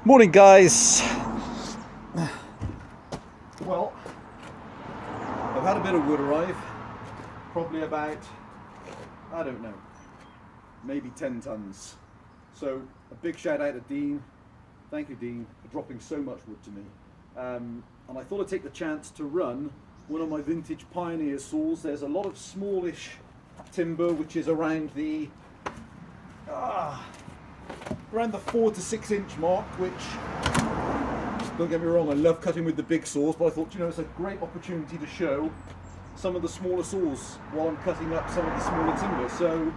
Morning, guys. Well, I've had a bit of wood arrive, probably about, I don't know, maybe 10 tons. So a big shout out to Dean. Thank you, Dean, for dropping so much wood to me. And I thought I'd take the chance to run one of my vintage Pioneer saws. There's a lot of smallish timber which is around the 4 to 6 inch mark, which, don't get me wrong, I love cutting with the big saws, but I thought, it's a great opportunity to show some of the smaller saws while I'm cutting up some of the smaller timber. So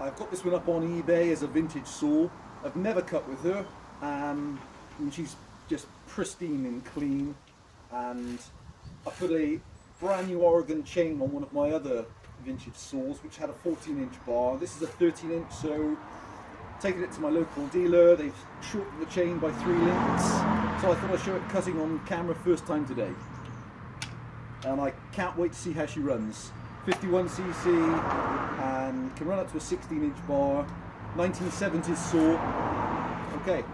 I've got this one up on eBay as a vintage saw. I've never cut with her, and she's just pristine and clean. And I put a brand new Oregon chain on one of my other vintage saws, which had a 14-inch bar. This is a 13-inch, so taking it to my local dealer, they've shortened the chain by 3 links. So I thought I'd show it cutting on camera first time today. And I can't wait to see how she runs. 51cc and can run up to a 16-inch bar, 1970s saw. Okay.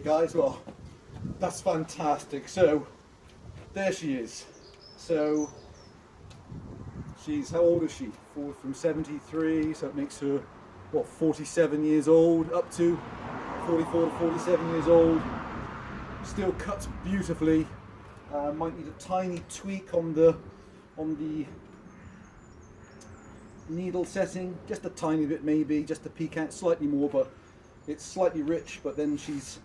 Guys, well, that's fantastic. So there she is. So she's, how old is she? From 73, so it makes her, what, 47 years old, up to 44 to 47 years old. Still cuts beautifully. Might need a tiny tweak on the needle setting, just a tiny bit maybe, just to peek out slightly more, but it's slightly rich. But then she's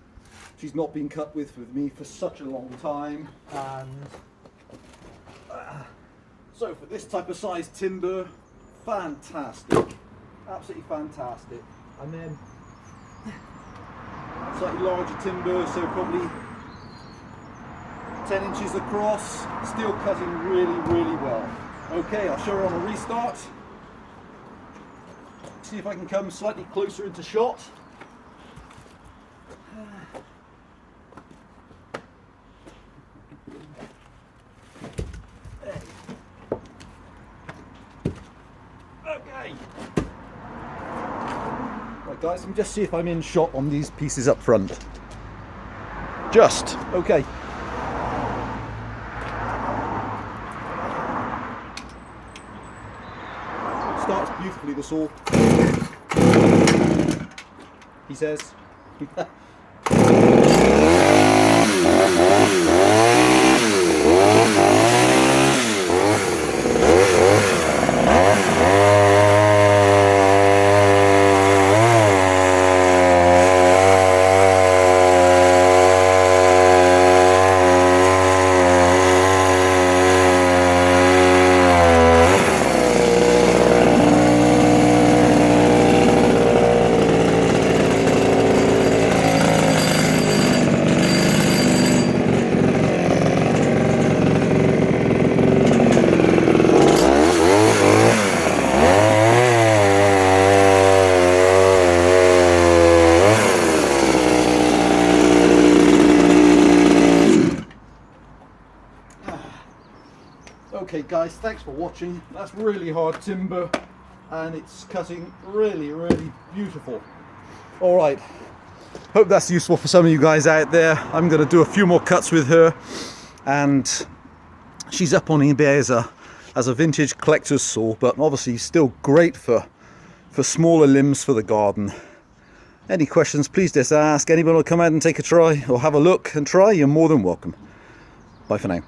not been cut with me for such a long time, and so for this type of size timber, fantastic, absolutely fantastic. And then slightly larger timber, so probably 10 inches across, still cutting really well. Okay, I'll show her on a restart. See if I can come slightly closer into shot. Okay. Right guys, let me just see if I'm in shot on these pieces up front. Just, okay. Starts beautifully, the saw. He says. guys, thanks for watching. That's really hard timber and it's cutting really, really beautiful. All right, hope that's useful for some of you guys out there. I'm going to do a few more cuts with her, and she's up on eBay as a vintage collector's saw, but obviously still great for smaller limbs for the garden. Any questions, please just ask. Anyone will come out and take a try or have a look and try, you're more than welcome. Bye for now.